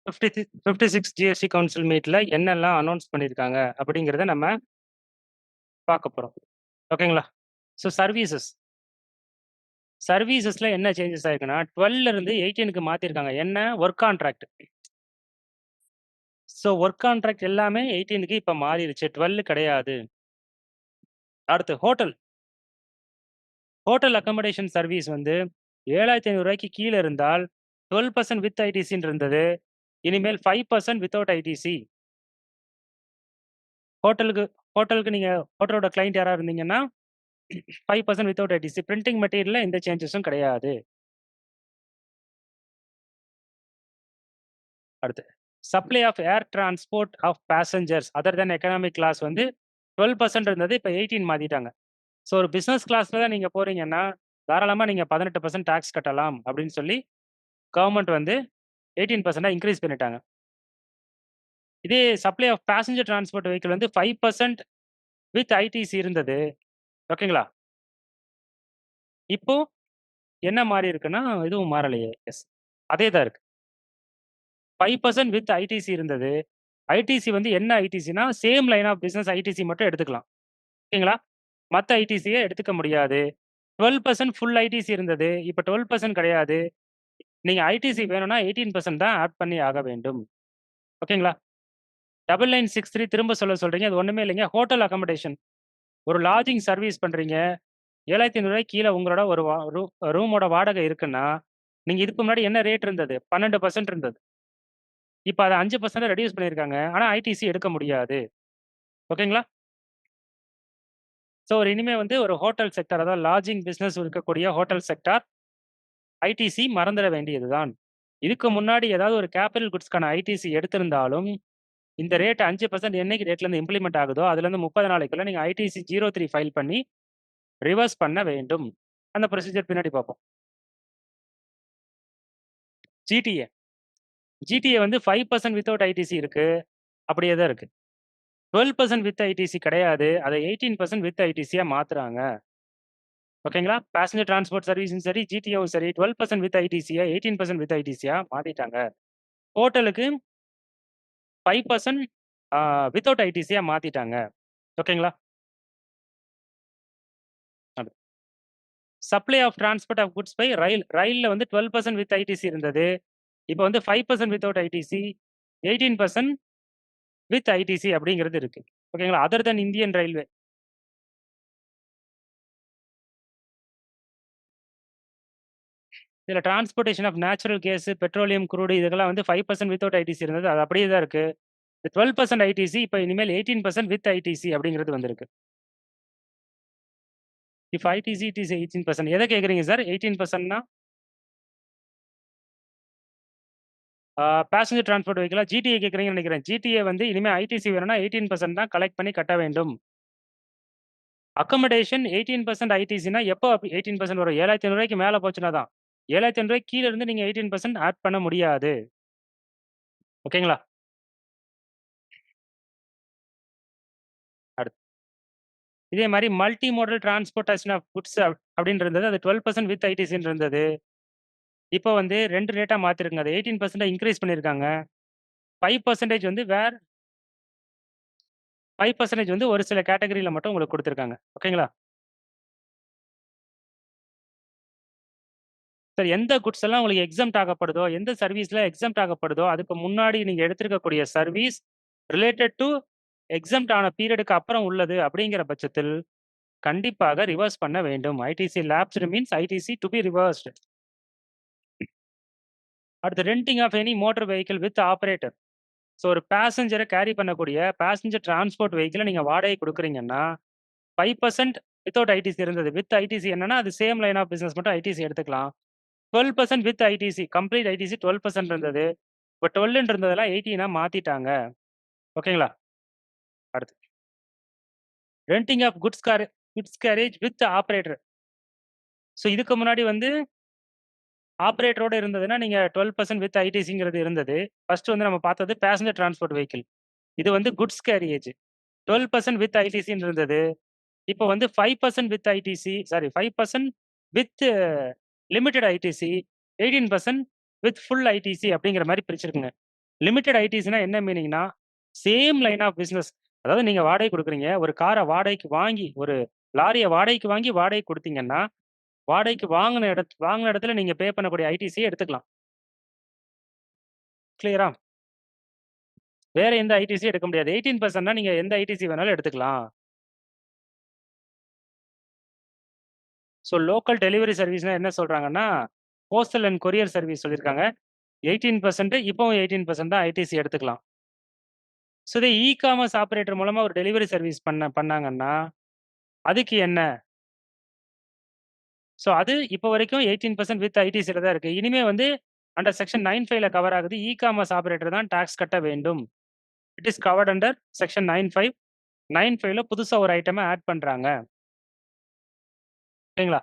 56 GST council மீட்ல என்னெல்லாம் announce பண்ணியிருக்காங்க அப்படிங்கிறத நம்ம பார்க்க போறோம். ஓகேங்களா? ஸோ சர்வீசஸ்ல என்ன சேஞ்சஸ் ஆயிருக்குன்னா 12 இருந்து 18க்கு மாத்திருக்காங்க. என்ன? Work contract. So work contract எல்லாமே 18க்கு இப்ப மாறிடுச்சு. 12 கிடையாது. அடுத்து ஹோட்டல் அக்காமடேஷன் சர்வீஸ் வந்து ரூ. 7,500 கீழ இருந்தால் 12% வித் ஐடிசின்னு இருந்தது. இனிமேல் 5% வித்தவுட் ஐடிசி. ஹோட்டலுக்கு ஹோட்டலுக்கு நீங்க ஹோட்டலோட கிளையண்ட் யாரா இருந்தீங்கன்னா 5% வித்தவுட் ஐடிசி. பிரிண்டிங் மெட்டீரியல்ல எந்த சேஞ்சஸும் கிடையாது. அடுத்து supply of air transport of passengers other then economic class வந்து 12% இருந்தது. இப்ப 18 மாத்திட்டாங்க. ஸோ ஒரு பிசினஸ் கிளாஸ்ல தான் நீங்க போறீங்கன்னா, தாராளமா நீங்க 18% டாக்ஸ் கட்டலாம் அப்படின்னு சொல்லி கவர்மெண்ட் வந்து 18% இன்கிரீஸ் பண்ணிட்டாங்க. இதே supply of passenger transport vehicle வந்து 5% வித் ஐடிசி இருந்தது. ஓகேங்களா? இப்போ என்ன மாறி இருக்குன்னா, எதுவும் மாறலையே. எஸ். அதே தான் இருக்கு. 5% வித் ஐடிசி இருந்தது. ஐடிசி வந்து என்ன ஐடிசின்னா, same line of business ITC மட்டும் எடுத்துக்கலாம். ஓகேங்களா? மத்த ஐடிசிய எடுத்துக்க முடியாது. 12% ஃபுல் ஐடிசி இருந்தது. இப்ப 12% கிடையாது. நீங்க ஐடிசி வேணும்னா 18% தான் ஆட் பண்ணி ஆக வேண்டும். ஓகேங்களா? 9963 திரும்ப சொல்றீங்க. அது ஒண்ணுமே இல்லைங்க. Hotel accommodation. ஒரு லாட்ஜிங் சர்வீஸ் பண்றீங்க. ரூ. 7,500 கீழ உங்களோட ஒரு ரூமோட வாடகை இருக்குன்னா, நீங்க இதுக்கு முன்னாடி என்ன ரேட் இருந்தது? 12% இருந்தது. இப்ப அத 5% ரெடியூஸ் பண்ணியிருக்காங்க. ஆனா ஐடிசி எடுக்க முடியாது. ஓகேங்களா? ஸோ ஒரு இனிமே வந்து ஒரு ஹோட்டல் செக்டார் அதாவது லாட்ஜிங் பிசினஸ் இருக்கக்கூடிய ஹோட்டல் செக்டார் ஐடிசி மறந்துட வேண்டியது தான். இதுக்கு முன்னாடி ஏதாவது ஒரு கேபிட்டல் குட்ஸ்க்கான ஐடிசி எடுத்திருந்தாலும், இந்த ரேட் 5% என்னைக்கு டேட்லேருந்து இம்ப்ளிமெண்ட் ஆகுதோ, அதுலேருந்து 30 நாளைக்குள்ள நீங்க ஐடிசி 03 ஃபைல் பண்ணி ரிவர்ஸ் பண்ண வேண்டும். அந்த ப்ரொசீஜர் பின்னாடி பார்ப்போம். ஜிடிஏ. ஜிடிஏ வந்து 5% வித்தவுட் ஐடிசி இருக்கு. அப்படியே தான் இருக்கு. 12% வித் ஐடிசி கிடையாது. அத 18% வித் ஐடிசியா மாத்துறாங்க. ஓகேங்களா? பேசஞ்சர் டிரான்ஸ்போர்ட் சர்வீஸும் சரி, ஜிடிஏவும் சரி 12% வித் ஐடிசிய 18% வித் ஐடிசியா மாத்திட்டாங்க. ஹோட்டலுக்கு 5% வித்தவுட் ஐடிசியா மாத்திட்டாங்க. ஓகேங்களா? Supply of transport of goods by ரயில்ல வந்து 12% வித் ஐடிசி இருந்தது. இப்ப வந்து 5% வித்தவுட் ஐடிசி, 18% வித் ஐடிசி அப்படிங்கிறது இருக்கு. ஓகேங்களா? Other then Indian railway. இதுல transportation of natural gas, petroleum crude இதுக்கெல்லாம் வந்து 5% வித்தவுட் ஐடிசி இருந்தது. அது அப்படியே தான் இருக்கு. 12% ஐடிசி இப்ப இனிமேல் 18% வித் ஐடிசி அப்படிங்கிறது வந்திருக்கு. If ITC it is 18%. எத கேட்குறீங்க சார்? 18%ன்னா பேசஞ்சர் டிரான்ஸ்போர்ட் வெஹிக்கிளா? ஜிடிஏ கேட்குறீங்கன்னு நினைக்கிறேன். ஜிடிஏ வந்து இனிமே ஐடிசி வேணும்னா 18% தான் கலெக்ட் பண்ணி கட்ட வேண்டும். அக்கமடேஷன் 18% ஐடிசினா எப்போ 18% வரும்? 7,500 மேல போச்சுனா தான். 7,500 கீழ இருந்து நீங்க 18% ஆட் பண்ண முடியாது. ஓகேங்களா? அடுத்து. இதே மாரி multi modal transportation of goods அப்படின்னு இருந்தது. அது 12% வித் ஐடிசின்னு இருந்தது. இப்போ வந்து 2 ரேட்டா மாத்திருக்காங்க. அது 18% இன்கிரீஸ் பண்ணியிருக்காங்க. 5% வந்து 5% வந்து ஒரு சில கேட்டகரியில மட்டும் உங்களுக்கு குடுத்துருக்காங்க. ஓகேங்களா? சார் எந்த குட்ஸ் எல்லாம் உங்களுக்கு எக்ஸம்ப்ட் ஆகப்படுதோ, எந்த சர்வீஸ்ல எக்ஸம்ப்ட் ஆகப்படுதோ, அதுக்கு முன்னாடி நீங்க எடுத்திருக்கக்கூடிய சர்வீஸ் ரிலேட்டட் டூ எக்ஸம்ப்ட் ஆன பீரியடுக்கு அப்புறம் உள்ளது அப்படிங்கிற பட்சத்தில், கண்டிப்பாக ரிவர்ஸ் பண்ண வேண்டும். ITC lapsed means ITC to be reversed. அடுத்து renting of any motor vehicle with operator. So ஒரு பேசஞ்சர கேரி பண்ணக்கூடிய பேசஞ்சர் டிரான்ஸ்போர்ட் வெஹிக்கிள நீங்க வாடகை குடுக்குறீங்கன்னா, 5% வித்தவுட் ஐடிசி இருந்தது. வித் ஐடிசி என்னன்னா, அது சேம் லைன் ஆஃப் பிசினஸ் மட்டும் ஐடிசி எடுத்துக்கலாம். 12% வித் ஐடிசி கம்ப்ளீட் ஐடிசி 12% இருந்தது. இப்ப 12ன்னு இருந்ததெல்லாம் 18ஆ மாத்திட்டாங்க. ஓகேங்களா? அடுத்து renting of goods carriage with operator. So இதுக்கு முன்னாடி வந்து ஆப்பரேட்டரோட இருந்ததுன்னா, நீங்க 12% வித் ஐடிசிங்கிறது இருந்தது. ஃபர்ஸ்ட் வந்து நம்ம பார்த்தது பேசஞ்சர் டிரான்ஸ்போர்ட் வெஹிக்கிள். இது வந்து குட்ஸ் கேரியேஜ். 12% வித் ஐடிசின்னு இருந்தது. இப்போ வந்து 5% with ITC 5% with limited ITC, 18% with full ITC அப்படிங்கிற மாரி பிரிச்சிருக்குங்க. லிமிட்டெட் ஐடிசினா என்ன மீனிங்னா, சேம் லைன் ஆஃப் பிசினஸ். அதாவது நீங்க வாடகை குடுக்குறீங்க. ஒரு கார வாடகைக்கு வாங்கி, ஒரு லாரிய வாடகைக்கு வாங்கி வாடகைக்கு குடுத்தீங்கன்னா, வாடகைக்கு வாங்குன இடத்துல நீங்க பே பண்ணக்கூடிய ஐடிசிய எடுத்துக்கலாம். கிளியரா? வேற எந்த ஐடிசியும் எடுக்க முடியாது. 18%னா நீங்க எந்த ஐடிசி வேணாலும் எடுத்துக்கலாம். ஸோ லோக்கல் டெலிவரி சர்வீஸ்னா என்ன சொல்றாங்கன்னா, போஸ்டல் அண்ட் கொரியர் சர்வீஸ் சொல்லியிருக்காங்க. 18% இப்பவும் 18% தான் ஐடிசி எடுத்துக்கலாம். ஸோ இதே இ-காமர்ஸ் ஆப்பரேட்டர் மூலமா ஒரு டெலிவரி சர்வீஸ் பண்ணாங்கன்னா, அதுக்கு என்ன? ஸோ அது இப்ப வரைக்கும் 18% வித் ஐடிசில தான் இருக்கு. இனிமே வந்து அண்டர் செக்ஷன் 95ல கவர் ஆகுது. இ-காமர்ஸ் ஆப்பரேட்டர் தான் டாக்ஸ் கட்ட வேண்டும். It is covered under section 95. 95ல புதுசா ஒரு ஐட்டம ஆட் பண்றாங்க. ஓகேங்களா?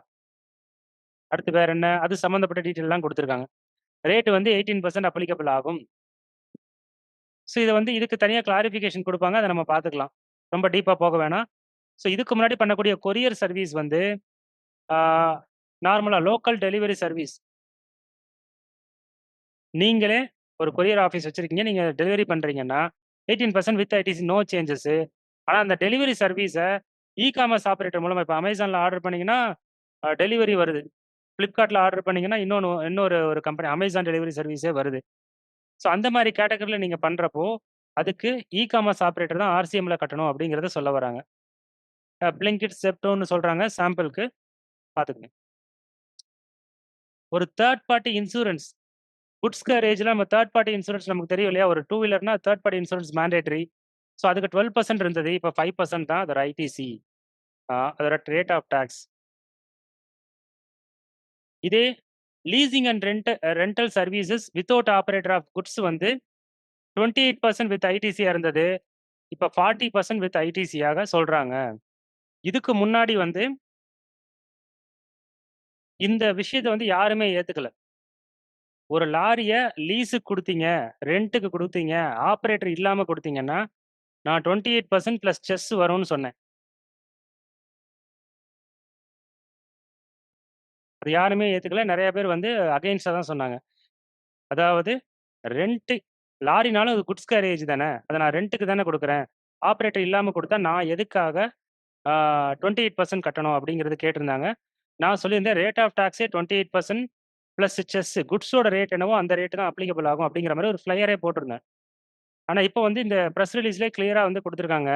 அடுத்து வேற என்ன? அது சம்மந்தப்பட்ட டீட்டெயில்லாம் குடுத்துருக்காங்க. ரேட் வந்து 18% அப்ளிகபிள் ஆகும். ஸோ இத வந்து இதுக்கு தனியா கிளாரிஃபிகேஷன் குடுப்பாங்க. அத நம்ம பார்த்துக்கலாம். ரொம்ப டீப்பா போக வேணாம். ஸோ இதுக்கு முன்னாடி பண்ணக்கூடிய கொரியர் சர்வீஸ் வந்து ஆ நார்மலா லோக்கல் டெலிவரி சர்வீஸ். நீங்களே ஒரு கொரியர் ஆஃபீஸ் வச்சிருக்கீங்க. நீங்க டெலிவரி பண்றீங்கன்னா, 18% வித் ஐடிசி நோ சேஞ்சஸு. ஆனா அந்த டெலிவரி சர்வீஸ இ-காமர்ஸ் ஆப்பரேட்டர் மூலமா இப்ப Amazonல ஆர்டர் பண்ணீங்கன்னா, டெலிவரி வருது. Flipkartல ஆர்டர் பண்ணீங்கன்னா, இன்னொரு ஒரு கம்பெனி Amazon டெலிவரி சர்வீஸே வருது. ஸோ அந்த மாரி கேட்டகரில நீங்க பண்றப்போ, அதுக்கு இ-காமர்ஸ் ஆப்பரேட்டர் தான் ஆர்சிஎம்ல கட்டணும் அப்படிங்கிறத சொல்ல வராங்க. Blinkit, Zeptoன்னு சொல்றாங்க. சாம்பிள்க்கு பார்த்துக்கங்க. ஒரு தேர்ட் பார்ட்டி இன்சூரன்ஸ். குட்ஸ் கேரேஜ்ல நம்ம தேர்ட் பார்ட்டி இன்சூரன்ஸ் நமக்கு தெரியும் இல்லையா? ஒரு 2 வீலர்னா third party insurance mandatory. So அதுக்கு 12% இருந்தது. இப்ப 5% தான் அதோட ஐடிசி. அதோட ரேட் ஆஃப் டாக்ஸ். இதே leasing and rental services without operator of goods வந்து 28% வித் ஐடிசியா இருந்தது. இப்ப 40% வித் ஐடிசியாக சொல்றாங்க. இதுக்கு முன்னாடி வந்து இந்த விஷயத்த வந்து யாருமே ஏத்துக்கல. ஒரு லாரிய லீஸுக்கு குடுத்தீங்க, ரென்ட்‌க்கு குடுத்தீங்க, ஆப்பரேட்டர் இல்லாம குடுத்தீங்கன்னா, நான் 28% பிளஸ் செஸ் வரும்னு சொன்னேன். அது யாருமே ஏத்துக்கல. நெறைய பேர் வந்து அகைன்ஸ்ட்டா தான் சொன்னாங்க. அதாவது ரென்ட் லாரினாலும் அது குட்ஸ் கேரேஜ் தானே. அத நான் ரென்ட்‌க்கு தானே குடுக்குறேன். ஆப்பரேட்டர் இல்லாம குடுத்தா நான் எதுக்காக ஆ 28% கட்டணும் அப்படிங்கிறது கேட்டிருந்தாங்க. நான் சொல்லியிருந்தேன் ரேட் ஆஃப் டாக்ஸே 28% பிளஸ் செஸ் குட்ஸோட ரேட் என்னவோ அந்த ரேட் தான் அப்ளிகபிள் ஆகும் அப்படிங்கிற மாரி ஒரு ஃப்ளையரே போட்டிருந்தேன். ஆனா இப்ப வந்து இந்த பிரஸ் ரிலீஸ்லயே கிளியரா வந்து குடுத்துருக்காங்க.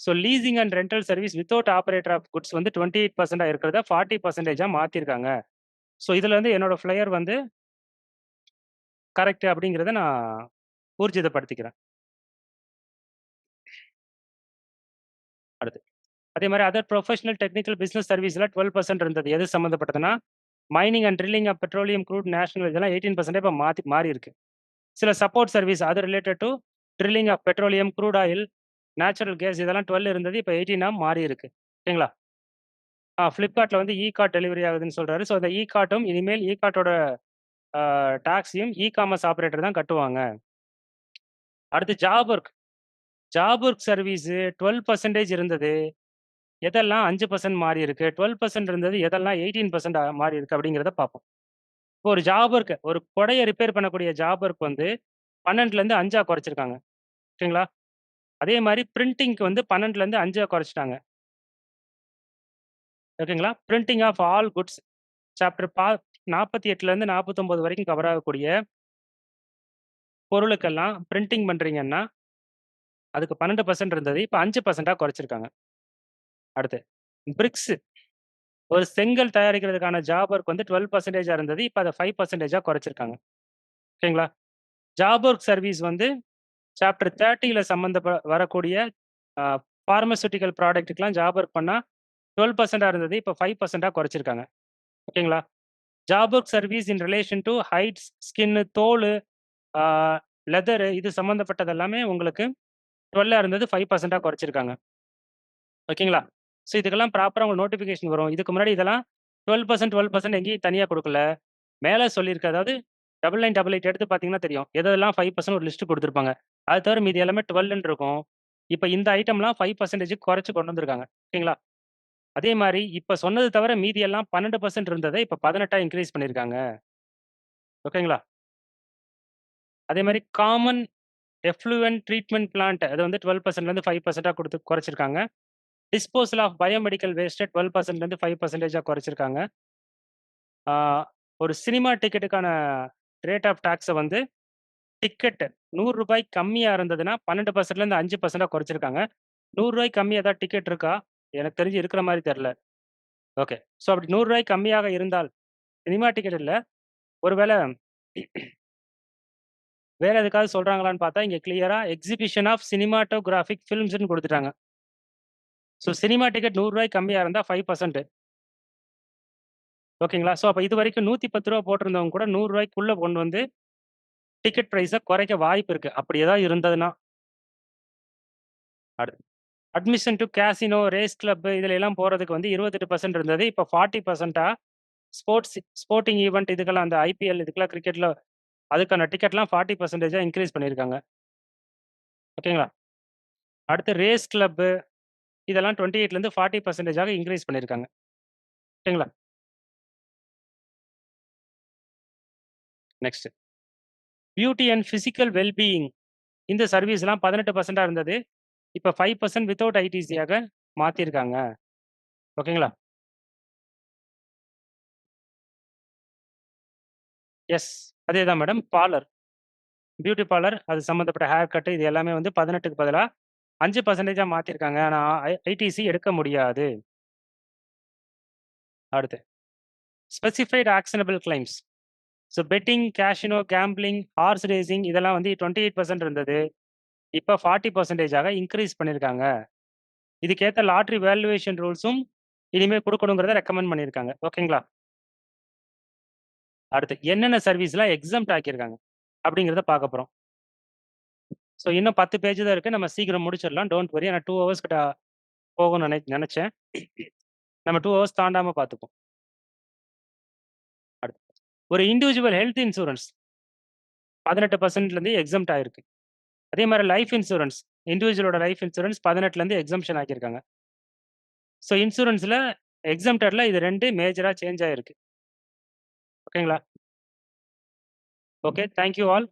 So leasing and rental service without operator of goods வந்து 28% இருக்கிறத 40% மாத்திருக்காங்க. ஸோ இதுல வந்து என்னோட ஃப்ளையர் வந்து கரெக்ட் அப்படிங்கிறத நான் ஊர்ஜிதப்படுத்திக்கிறேன். அடுத்து. அதே மாரி அதர் புரொஃபஷனல் டெக்னிக்கல் பிசினஸ் சர்வீஸ்ல 12% இருந்தது. எது சம்மந்தப்பட்டதுன்னா, mining and drilling of petroleum crude national இதெல்லாம் 18% இப்ப மாறியிருக்கு. சில சப்போர்ட் சர்வீஸ் அது related to drilling of petroleum, crude oil, natural gas இதெல்லாம் 12 இருந்தது. இப்ப 18ஆ மாறியிருக்கு. ஓகேங்களா? Flipkartல வந்து கார்ட் டெலிவரி ஆகுதுன்னு சொல்றாரு. ஸோ அந்த கார்ட்டும் இனிமேல் கார்ட்டோட டாக்ஸையும் காமர்ஸ் ஆப்பரேட்டர் தான் கட்டுவாங்க. அடுத்து job work. Job work service 12% இருந்தது. எதெல்லாம் 5% மாறியிருக்கு. 12% இருந்தது. எதெல்லாம் 18% மாறியிருக்கு அப்படிங்கிறத பார்ப்போம். இப்போ ஒரு ஜாப் ஒர்க் ஒரு கொடைய ரிப்பேர் பண்ணக்கூடிய ஜாப் ஒர்க் வந்து 12லருந்து 5ஆ குறைச்சிருக்காங்க. ஓகேங்களா? அதே மாரி பிரிண்டிங்க்கு வந்து 12லருந்து 5ஆ குறைச்சுட்டாங்க. ஓகேங்களா? Printing of all goods chapter 48லருந்து 49 வரைக்கும் கவர் ஆகக்கூடிய பொருளுக்கெல்லாம் பிரிண்டிங் பண்றீங்கன்னா, அதுக்கு 12% இருந்தது. இப்ப 5%ஆ குறைச்சிருக்காங்க. அடுத்து பிரிக்ஸ் ஒரு செங்கல் தயாரிக்கிறதுக்கான ஜாப் ஒர்க் வந்து 12%ஆ இருந்தது. இப்ப அத 5%ஆ குறைச்சிருக்காங்க. ஓகேங்களா? ஜாப் ஒர்க் சர்வீஸ் வந்து சாப்டர் 30ல வரக்கூடிய அ பார்மசூட்டிக்கல் ப்ராடக்ட்க்குலாம் ஜாப் ஒர்க் பண்ணா 12%ஆ இருந்தது. இப்ப 5%ஆ குறைச்சிருக்காங்க. ஓகேங்களா? Job work service in relation to hides, skin, தோலு, ஆ லெதரு இது சம்மந்தப்பட்டது எல்லாமே உங்களுக்கு 12ஆ இருந்தது 5%ஆ குறைச்சிருக்காங்க. ஓகேங்களா? ஸோ இதுக்கெல்லாம் ப்ராப்பரா உங்களுக்கு நோட்டிஃபிகேஷன் வரும். இதுக்கு முன்னாடி இதெல்லாம் 12% 12% எங்கேயும் தனியா குடுக்கல. மேல சொல்லியிருக்கு. அதாவது 9988 எடுத்து பார்த்தீங்கன்னா தெரியும். எதெல்லாம் 5% ஒரு லிஸ்ட் குடுத்திருப்பாங்க. அது தவிர மீதி எல்லாமே 12ன்னு இருக்கும். இப்ப இந்த ஐட்டம்லாம் 5% குறைச்சு கொண்டு வந்திருக்காங்க. ஓகேங்களா? அதே மாரி இப்ப சொன்னது தவிர மீதி எல்லாம் 12% இருந்தத இப்ப 18ஆ இன்கிரீஸ் பண்ணியிருக்காங்க. ஓகேங்களா? அதே மாரி காமன் எஃப்ளூவன்ட் ட்ரீட்மெண்ட் பிளான்ட் அது வந்து 12%லேருந்து 5%ஆ குறைச்சிருக்காங்க. டிஸ்போசல் ஆஃப் பயோமெடிக்கல் வேஸ்ட்ட 12%லேருந்து 5%ஆ குறைச்சிருக்காங்க. ஆ ஒரு சினிமா டிக்கெட்டுக்கான ரேட் ஆஃப் டாக்ஸ வந்து டிக்கெட் ரூ. 100 கம்மியா இருந்ததுன்னா 12%லேருந்து 5%ஆ குறைச்சிருக்காங்க. ரூ. 100 கம்மியா ஏதாவது டிக்கெட் இருக்கா? எனக்கு தெரிஞ்சு இருக்கிற மாரி தெர்ல. ஓகே. ஸோ அப்படி ரூ. 100 கம்மியாக இருந்தால், சினிமா டிக்கெட் இல்ல. ஒருவேள வேற எதுக்காவது சொல்றாங்களான்னு பார்த்தா, இங்க கிளியரா எக்ஸிபிஷன் ஆஃப் சினிமாட்டோகிராஃபிக் ஃபில்ம்ஸ்ன்னு குடுத்துட்டாங்க. ஸோ சினிமா டிக்கெட் ரூ. 100 கம்மியா இருந்தா 5%. ஓகேங்களா? ஸோ அப்ப இதுவரைக்கும் ரூ. 110 போட்டிருந்தவங்க கூட ரூ. 100க்குள்ள கொண்டு வந்து டிக்கெட் பிரைஸ குறைக்க வாய்ப்பு இருக்கு. அப்படி ஏதாவது இருந்ததுன்னா. அடுத்து admission to casino, race club இதுல எல்லாம் போறதுக்கு வந்து 28% இருந்தது. இப்ப 40%ஆ ஸ்போர்ட்டிங் ஈவென்ட் இதுக்கெல்லாம் அந்த ஐபிஎல் இதுக்கெல்லாம் கிரிக்கெட்ல அதுக்கான டிக்கெட்லாம் 40%ஆ இன்கிரீஸ் பண்ணியிருக்காங்க. ஓகேங்களா? அடுத்து ரேஸ் கிளப் இதெல்லாம் 28லேருந்து 40%ஆக இன்கிரீஸ் பண்ணியிருக்காங்க. ஓகேங்களா? Next. Beauty and physical well being இந்த சர்வீஸ்லாம் 18%ஆ இருந்தது. இப்ப 5% வித்தவுட் ஐடிசியாக மாத்திருக்காங்க. ஓகேங்களா? எஸ். அதேதான் மேடம். பியூட்டி பார்லர் அது சம்மந்தப்பட்ட ஹேர் கட் இது எல்லாமே வந்து 18க்கு பதிலா 5%ஆ மாத்திருக்காங்க. ஆனா ஐடிசி எடுக்க முடியாது. அடுத்து specified actionable claims. So betting, casino, gambling, horse racing இதெல்லாம் வந்து 28% இருந்தது. இப்ப 40%ஆக இன்கிரீஸ் பண்ணியிருக்காங்க. இதுக்கேத்த லாட்டரி வேல்யூவேஷன் ரூல்ஸும் இனிமே குடுக்கணுங்கிறத ரெக்கமெண்ட் பண்ணியிருக்காங்க. ஓகேங்களா? அடுத்து என்னென்ன சர்வீஸ்லாம் எக்ஸம்ப்ட் ஆக்கியிருக்காங்க? அப்படிங்கிறத பார்க்க போறோம். ஸோ இன்னும் 10 பேஜ் தான் இருக்கு. நம்ம சீக்கிரம் முடிச்சிடலாம். Don't worry. ஆனா 2 ஹவர்ஸ் கிட்ட போகும்னு நெனச்சேன். நம்ம 2 ஹவர்ஸ் தாண்டாம பார்த்துப்போம். அடுத்து ஒரு இண்டிவிஜுவல் ஹெல்த் இன்சூரன்ஸ் 18%லேருந்து எக்ஸம்ப்ட் ஆயிருக்கு. அதே மாரி லைஃப் இன்சூரன்ஸ் இண்டிவிஜுவலோட லைஃப் இன்சூரன்ஸ் 18லேருந்து எக்ஸம்ப்ஷன் ஆக்கியிருக்காங்க. ஸோ இன்சூரன்ஸ்ல எக்ஸம்ப்டட்ல இது 2 மேஜரா சேஞ்ச் ஆயிருக்கு. ஓகேங்களா? ஓகே. Thank you all.